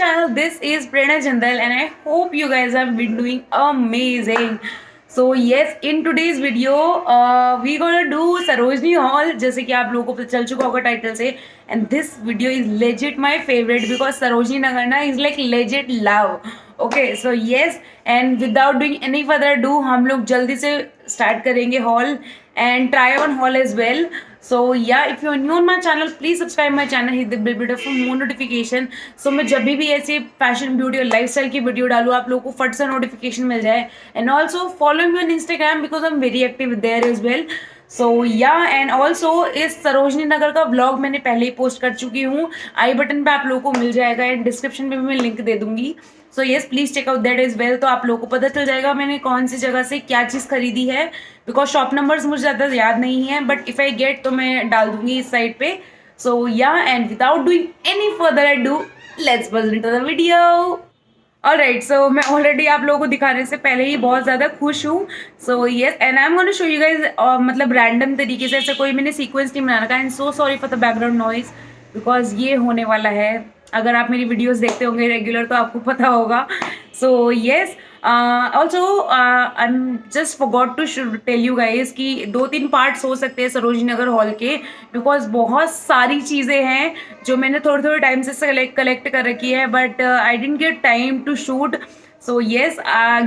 channel. This is Prerna Jindal and I hope you guys have been doing amazing. So yes, in today's video we gonna do Sarojini Hall जैसे कि आप लोगों को पता चल चुका होगा टाइटल से. And this video is legit my favorite because Sarojini Nagar na is like legit love. Okay, so yes, and without doing any further ado हम लोग जल्दी से start करेंगे hall and try on haul as well. So yeah, if you are new on my channel, please subscribe my channel, hit the bell button for more notification. So मैं जब भी ऐसे fashion beauty और lifestyle की video डालूँ आप लोगों को फट से नोटिफिकेशन मिल जाए. And also follow me on Instagram because I am very active there as well. So yeah and also इस सरोजनी नगर का व्लॉग मैंने पहले ही पोस्ट कर चुकी हूँ. आई बटन पे आप लोगों को मिल जाएगा एंड डिस्क्रिप्शन पे भी मैं लिंक दे दूंगी. So yes, please check out that as well. तो आप लोगों को पता चल जाएगा मैंने कौन सी जगह से क्या चीज़ खरीदी है बिकॉज शॉप नंबर्स मुझे ज़्यादा याद नहीं है बट इफ़ आई गेट तो मैं डाल दूंगी इस साइड पे. So yeah and without doing any further ado let's buzz into the video. Alright, so मैं ऑलरेडी आप लोगों को दिखाने से पहले ही बहुत ज़्यादा खुश हूँ. So yes, and I am gonna show you guys मतलब रैंडम तरीके से, ऐसे कोई मैंने सीक्वेंस नहीं बना रखा. And so sorry for the background noise because ये होने वाला है. अगर आप मेरी वीडियोस देखते होंगे रेगुलर तो आपको पता होगा. So yes, also I am just forgot to tell you guys कि 2-3 पार्ट्स हो सकते हैं सरोजनी नगर हॉल के बिकॉज बहुत सारी चीज़ें हैं जो मैंने थोड़े टाइम से कलेक्ट कर रखी है but I didn't get time to shoot. So yes,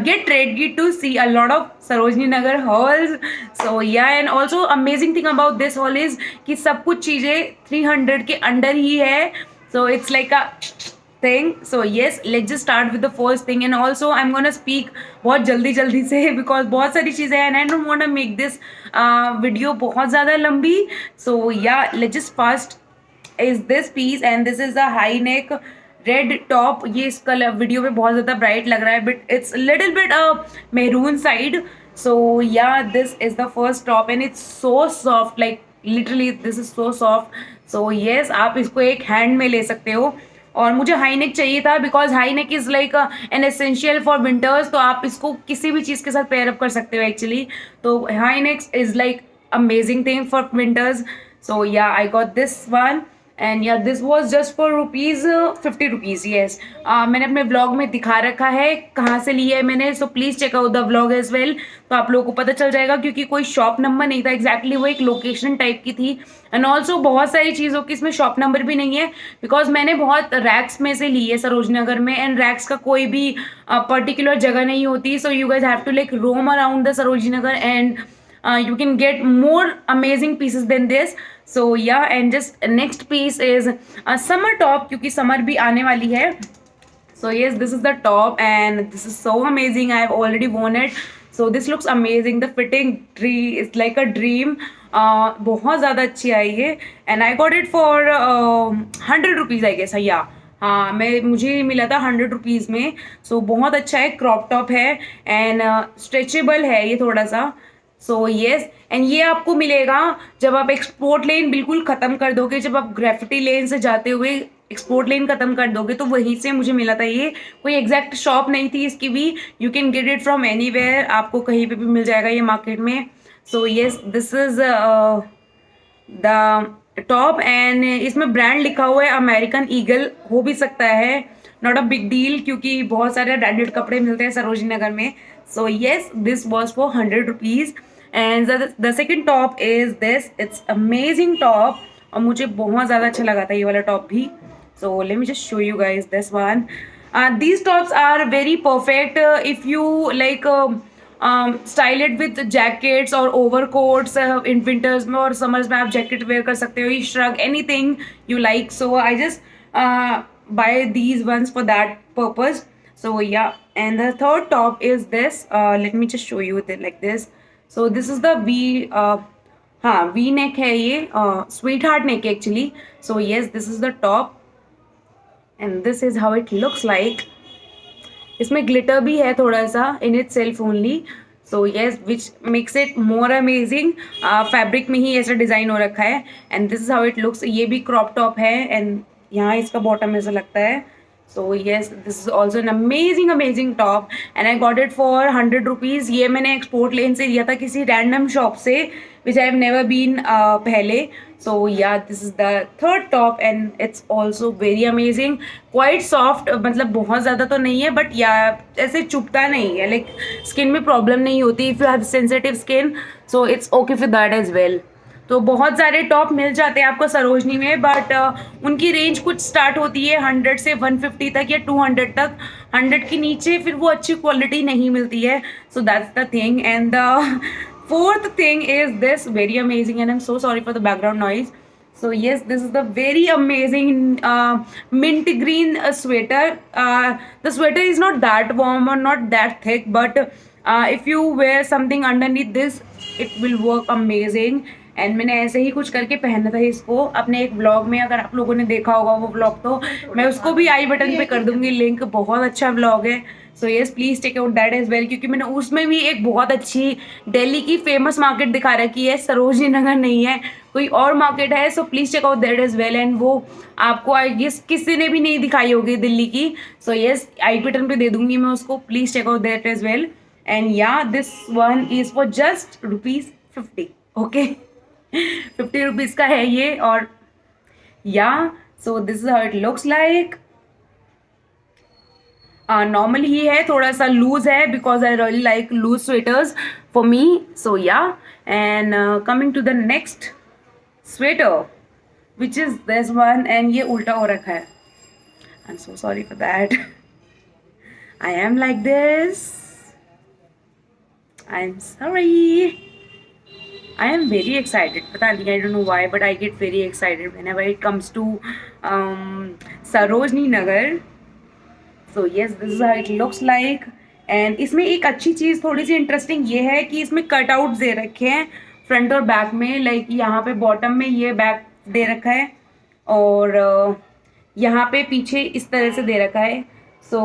get ready to see a lot of Sarojini Nagar halls. So yeah, and also amazing thing about this hall is कि सब कुछ चीज़ें 300 के under ही है. So it's like a thing. So yes, let's just start with the first thing. And also I'm gonna speak बहुत जल्दी से because बहुत सारी चीज़ें हैं and I don't wanna make this video बहुत ज़्यादा लंबी. So yeah, let's just first is this piece and this is the high neck red top. ये इस कलर वीडियो में बहुत ज़्यादा ब्राइट लग रहा है but it's little bit maroon side. So yeah this is the first top and it's so soft, like literally this is so soft. So yes, आप इसको एक हैंड में ले सकते हो. और मुझे हाई नेक चाहिए था because high neck is like an essential for winters. तो आप इसको किसी भी चीज़ के साथ पेयर अप कर सकते हो एक्चुअली. तो high necks is like amazing thing for winters. So yeah I got this one. And yeah this was just for ₹50. Yes, मैंने अपने व्लॉग में दिखा रखा है कहाँ से लिया है मैंने. So please check out the vlog as well. तो आप लोगों को पता चल जाएगा क्योंकि कोई शॉप नंबर नहीं था एग्जैक्टली, वो एक लोकेशन टाइप की थी. एंड ऑल्सो बहुत सारी चीज़ों की इसमें शॉप नंबर भी नहीं है बिकॉज मैंने बहुत रैक्स में से ली है सरोजनी नगर में. एंड रैक्स का कोई भी पर्टिकुलर जगह नहीं होती. So you guys have to like roam around the Sarojini Nagar and you can get more amazing pieces than this. So yeah, and just next piece is a summer top क्योंकि summer भी आने वाली है. So yes, this is the top and this is so amazing. I have already worn it. So this looks amazing. The fitting is like a dream. बहुत ज़्यादा अच्छी आई है and I got it for ₹100 I guess. yeah. हाँ, मुझे मिला था ₹100 में. सो बहुत अच्छा है, क्रॉप टॉप है एंड स्ट्रेचेबल है ये थोड़ा सा. सो येस, एंड ये आपको मिलेगा जब आप एक्सपोर्ट लेन बिल्कुल ख़त्म कर दोगे. जब आप ग्रेफिटी लेन से जाते हुए एक्सपोर्ट लेन ख़त्म कर दोगे तो वहीं से मुझे मिला था ये. कोई एग्जैक्ट शॉप नहीं थी इसकी भी. You can get it from anywhere, आपको कहीं पे भी मिल जाएगा ये मार्केट में. सो yes, this is the top and इसमें ब्रांड लिखा हुआ है अमेरिकन ईगल. हो भी सकता है, नॉट अ बिग डील क्योंकि बहुत सारे ब्रांडेड कपड़े मिलते हैं सरोजनी नगर में. सो yes, this was for ₹100. And the second top is this. It's amazing top और मुझे बहुत ज़्यादा अच्छा लगा था ये वाला टॉप भी. So let me just show you guys this one. These tops are very perfect if you like style it with jackets और ओवर कोट्स इन विंटर्स में और समर्स में आप जैकेट वेयर कर सकते हो. You shrug anything you like. So I just by these once for that purpose. So yeah, and the third top is this. Let me just show you it like this. So this is the V neck है ये, sweetheart neck actually. So yes, this is the top and this is how it looks like. इसमें glitter भी है थोड़ा सा in itself only. So yes, which makes it more amazing. Fabric में ही ऐसा design हो रखा है and this is how it looks. ये भी crop top है and यहाँ इसका bottom ऐसा लगता है. So yes, this is also an amazing top and I got it for 100 rupees. ये मैंने एक्सपोर्ट लेन से लिया था किसी रैंडम शॉप से which I have never been पहले. So yeah, this is the third top and it's also very amazing. Quite soft, मतलब बहुत ज़्यादा तो नहीं है but yeah ऐसे चुभता नहीं है, like skin में problem नहीं होती if you have sensitive skin, so it's okay for that as well. तो बहुत सारे टॉप मिल जाते हैं आपको सरोजनी में बट उनकी रेंज कुछ स्टार्ट होती है 100 से 150 तक या 200 तक. 100 के नीचे फिर वो अच्छी क्वालिटी नहीं मिलती है. So that's the thing and the fourth thing is this very amazing and I am so sorry for the background noise. So yes, this is the very amazing mint green sweater. The sweater is not that warm or not that thick, but if you wear something underneath this, it will work amazing. And मैंने ऐसे ही कुछ करके पहना था इसको अपने एक vlog में. अगर आप लोगों ने देखा होगा वो व्लॉग तो मैं उसको भी आई बटन पे कर दूंगी लिंक. बहुत अच्छा व्लॉग है. So yes please take out that as well, क्योंकि मैंने उसमें भी एक बहुत अच्छी दिल्ली की फेमस मार्केट दिखा रखी है. सरोजनी नगर नहीं है, कोई और मार्केट है. So please take out that as well and वो आपको आई गेस किसी ने भी नहीं दिखाई होगी दिल्ली की. सो येस आई बटन पे दे दूंगी मैं उसको. Please take out that as well and yeah this one is for just ₹50. Okay 50 rupees का है ये. और yeah so this is how it looks like. Normal ही है, थोड़ा सा लूज है because I really like loose sweaters for me. So yeah and coming to the next sweater which is this one and ये उल्टा हो रखा है. I am so sorry for that. I am like this. I am sorry. I am very excited. पता नहीं, I don't know why, but I get very excited whenever it comes to Sarojini Nagar. So yes, this is how it looks like. And इसमें एक अच्छी चीज़ थोड़ी सी interesting ये है कि इसमें कटआउट दे रखे हैं फ्रंट और बैक में. लाइक यहाँ पे बॉटम में ये बैक दे रखा है और यहाँ पे पीछे इस तरह से दे रखा है. So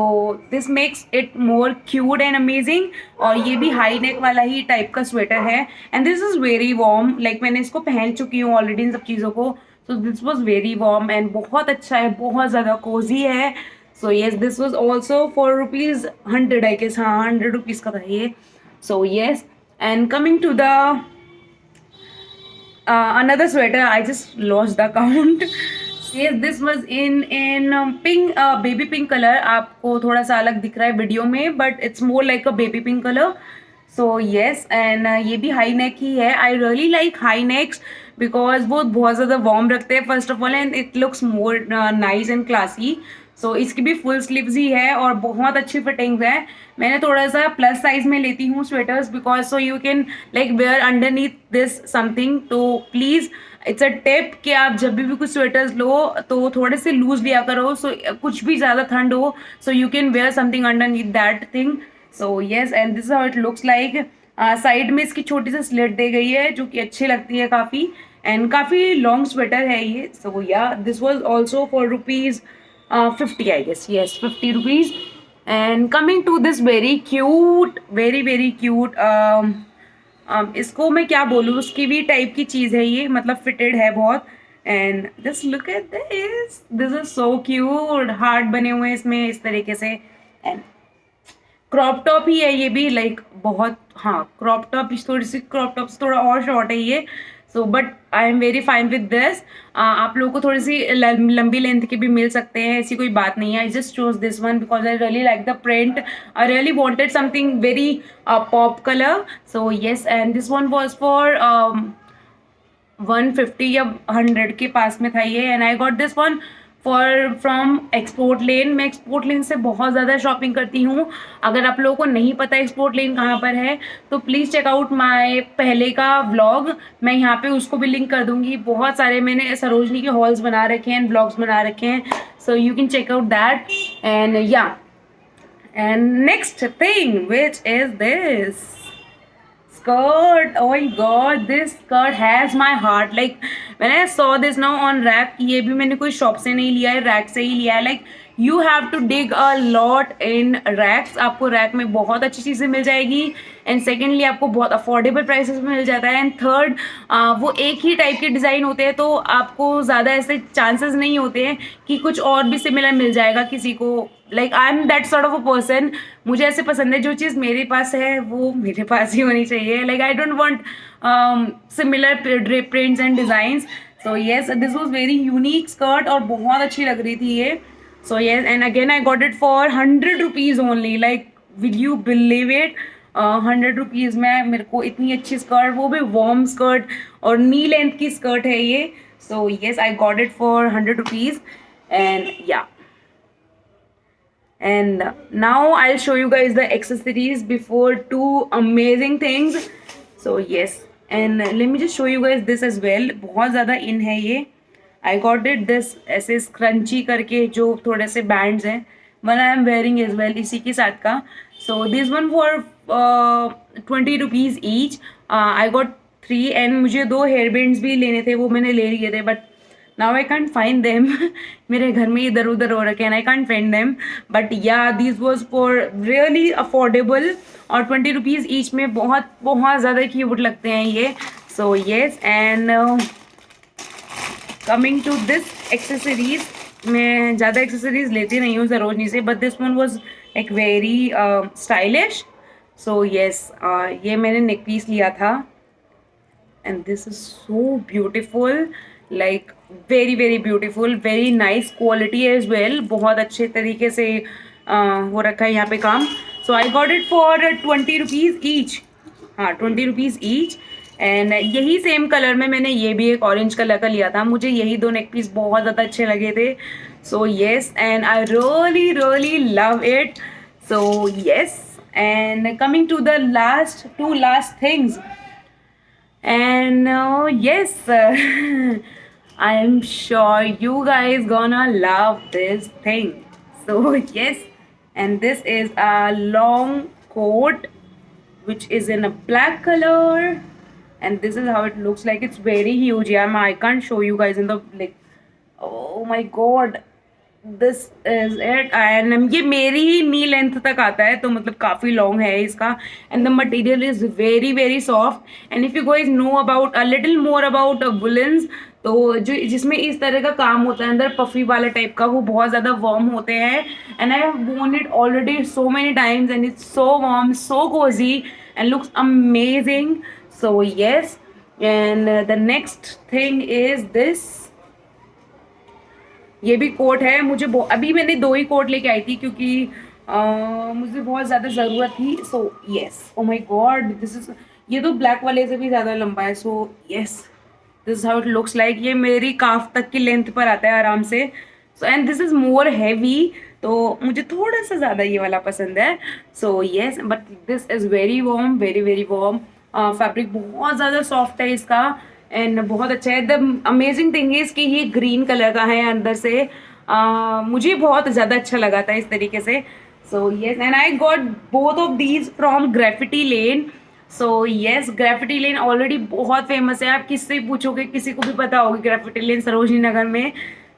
this makes it more cute and amazing. और ये भी हाई नेक वाला ही टाइप का स्वेटर है and this is very warm. Like मैंने इसको पहन चुकी हूँ ऑलरेडी इन सब चीज़ों को. So this was very warm and बहुत अच्छा है, बहुत ज़्यादा कोजी है. So yes this was also for ₹100 I guess. हाँ 100 रुपीज़ का था ये. So yes and coming to the another sweater, I just lost the count. Yes, this was in pink, baby pink color. आपको थोड़ा सा अलग दिख रहा है वीडियो में but it's more like a baby pink color. So yes, and ये भी हाई नेक ही है. I really like high necks because वो बहुत ज़्यादा वार्म रखते हैं first of all and it looks more nice and classy. सो इसकी भी फुल स्लीव्स ही है और बहुत अच्छी फिटिंग्स है. मैंने थोड़ा सा प्लस साइज में लेती हूँ sweaters because so you can like wear underneath this something. तो प्लीज़ इट्स अ टिप कि आप जब भी कुछ स्वेटर्स लो तो थोड़े से लूज लिया करो. सो कुछ भी ज़्यादा ठंड हो सो you can wear something underneath that thing. So yes and this how it looks like. Side में इसकी छोटी सी स्लिट दे गई है जो कि अच्छी लगती है काफ़ी एंड काफ़ी लॉन्ग स्वेटर है ये. सो yeah this was also for ₹50 I guess. Yes, 50 rupees. And coming to this very cute, very cute. इसको मैं क्या बोलूँ, उसकी भी टाइप की चीज़ है ये, मतलब फिटेड है बहुत. And just look at this is so cute. Heart बने हुए हैं इसमें इस तरीके से एंड क्रॉप टॉप ही है ये भी. लाइक बहुत हाँ क्रॉप टॉप, थोड़ी सी क्रॉप टॉप से थोड़ा और शॉर्ट है ये. So but I am very fine with this. आप लोगों को थोड़ी सी लंबी लेंथ के भी मिल सकते हैं, ऐसी कोई बात नहीं है. I just choose this one because I really like the print. I really wanted something very pop colour. So yes and this one was for 150 या 100 के पास में था ये. And I got this one from export lane. मैं export लेन से बहुत ज़्यादा शॉपिंग करती हूँ. अगर आप लोगों को नहीं पता एक्सपोर्ट लेन कहाँ पर है तो प्लीज़ चेक आउट माय पहले का व्लॉग. मैं यहाँ पे उसको भी लिंक कर दूँगी. बहुत सारे मैंने सरोजनी के हॉल्स बना रखे हैं, ब्लॉग्स बना रखे हैं. So you can check out that. And या and next thing which is this skirt. Oh my god, this skirt has my heart. Like when I saw this now on rack, ये भी मैंने कोई shop से नहीं लिया है, rack से ही लिया है. Like you have to dig a lot in racks, आपको रैक में बहुत अच्छी चीज़ें मिल जाएगी। एंड सेकेंडली आपको बहुत अफोर्डेबल प्राइसेस में मिल जाता है। एंड थर्ड, वो एक ही टाइप के डिज़ाइन होते हैं, तो आपको ज़्यादा ऐसे चांसेस नहीं होते हैं कि कुछ और भी सिमिलर मिल जाएगा किसी को। Like I am that sort of a person, मुझे ऐसे पसंद है जो चीज़ मेरे पास है वो मेरे पास ही होनी चाहिए। Like I don't want similar prints and designs. So yes, this was very unique skirt और बहुत अच्छी लग रही थी ये। So yes, and again I got it for 100 rupees only. Like will you believe it, 100 rupees में मेरे को इतनी अच्छी स्कर्ट, वो भी वार्म स्कर्ट और नी लेंथ की स्कर्ट है ये। So yes, I got it for 100 rupees and या। And now I'll show you guys the accessories before two amazing things. So yes, and let me just show you guys this as well. बहुत ज़्यादा इन है ये। I got it this ऐसे scrunchy करके जो थोड़े से bands हैं, one I am wearing as well इसी के साथ का। So this one for 20 rupees each. I got 3 and मुझे 2 hair bands भी लेने थे, वो मैंने ले लिए थे, but now I can't find them. मेरे घर में इधर उधर हो रखे हैं, I can't find them. But yeah, these was for really affordable और 20 rupees each में बहुत बहुत ज़्यादा क्यूट लगते हैं ये। So yes, and coming to this accessories, मैं ज़्यादा accessories लेती नहीं हूँ सरोजनी से, but this one was like very stylish. So yes, ये मैंने neck piece लिया था and this is so beautiful, like very beautiful, very nice quality as well, बहुत अच्छे तरीके से हो रखा है यहाँ पे काम। So I got it for 20 rupees each, हाँ 20 rupees each। एंड यही सेम कलर में मैंने ये भी एक ऑरेंज कलर का लिया था, मुझे यही 2 नेक पीस बहुत ज़्यादा अच्छे लगे थे। So yes, and I really love it. So yes, and coming to the two last things. And yes, I am sure you guys gonna love this thing. So yes, and this is a long coat which is in a black color, and this is how it looks like. It's very huge. Yeah, I can't show you guys in the like, oh my god, this is it. And ये मेरी ही नी length तक आता है, तो मतलब काफ़ी long है इसका। And the material is very soft. And if you guys know about a little more about woollens, तो जो जिसमें इस तरह का काम होता है अंदर पफी वाला टाइप का, वो बहुत ज़्यादा वार्म होते हैं। And I have worn it already so many times and it's so warm, so Cozi and looks amazing. So yes, and the next thing is this, ये भी कोट है। मुझे अभी मैंने 2 ही कोट लेके आई थी क्योंकि मुझे बहुत ज़्यादा ज़रूरत थी। So yes, oh my God, this is, ये तो ब्लैक वाले से भी ज़्यादा लंबा है। So yes, this is how it looks like. ये मेरी काफ तक की लेंथ पर आता है आराम से। So and this is more heavy, तो मुझे थोड़ा सा ज़्यादा ये वाला पसंद है। So yes, but this is very warm, very warm. Fabric बहुत ज़्यादा सॉफ्ट है इसका एंड बहुत अच्छा है। द अमेजिंग थिंग इज़ कि ये ग्रीन कलर का है अंदर से। मुझे बहुत ज़्यादा अच्छा लगा था इस तरीके से। सो yes, and I got both of these from graffiti lane. So yes, graffiti lane already बहुत फेमस है, आप किससे पूछोगे किसी को भी पता होगी ग्रेफिटी लेन सरोजनी नगर में।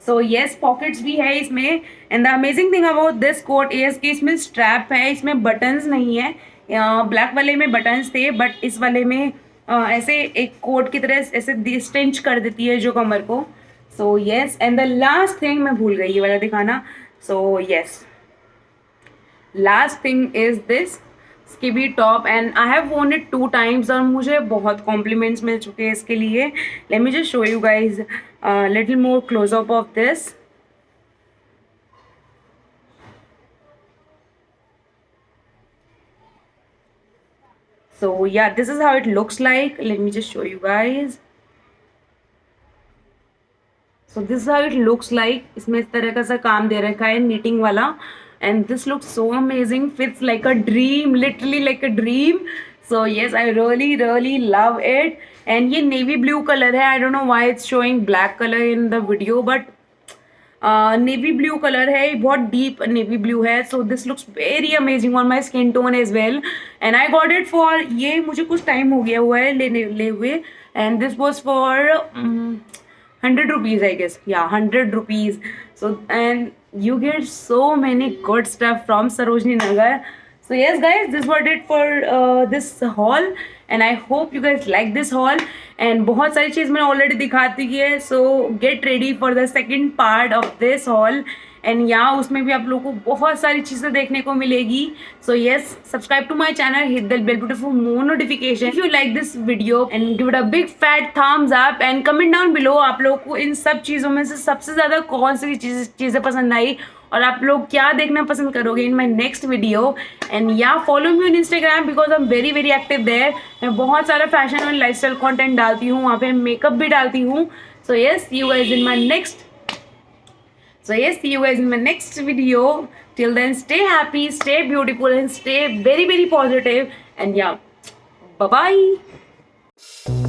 सो येस, पॉकेट्स भी है इसमें। And the amazing thing about this coat is कि इसमें स्ट्रैप है, इसमें बटन्स नहीं है। ब्लैक वाले में बटन्स थे, बट इस वाले में ऐसे एक कोट की तरह ऐसे स्टिंच कर देती है जो कमर को। So yes, and the last thing मैं भूल गई ये वाला दिखाना। So yes, last thing is this skivvy top and I have worn it 2 times और मुझे बहुत कॉम्प्लीमेंट्स मिल चुके हैं इसके लिए। Late me just show you guys little more close up of this. So yeah, this is how it looks like. Let me just show you guys. So this is how it looks like. इसमें इस तरह का सा काम दे रखा है knitting वाला, and this looks so amazing. Fits like a dream, literally like a dream. So yes, I really love it. And ये navy blue color है. I don't know why it's showing black color in the video, but navy blue colour है, बहुत deep navy blue है। So this looks very amazing on my skin tone as well and I got it for, ये मुझे कुछ time हो गया हुआ है ले हुए। And this was for 100 rupees I guess, या 100 rupees. So and you get so many good stuff from Sarojini Nagar. So yes guys, this was it for this haul and I hope you guys like this haul. And बहुत सारी चीज़ मैंने already दिखा दी है, so get ready for the second part of this haul. And यहाँ उसमें भी आप लोगों को बहुत सारी चीज़ें देखने को मिलेगी. So yes, subscribe to my channel, hit the bell button for more notification. If you like this video and give it a big fat thumbs up and comment down below आप लोगों को इन सब चीज़ों में से सबसे ज़्यादा कौन सी चीज़ें पसंद आई और आप लोग क्या देखना पसंद करोगे in my next video. And या follow me on Instagram because I am very very active there. मैं बहुत सारा फैशन और लाइफस्टाइल कंटेंट डालती हूँ वहाँ पे, मेकअप भी डालती हूँ. So yes, see you guys in my next. So yes, see you guys in my next video. Till then, stay happy, stay beautiful and stay very very positive. And yeah, bye bye.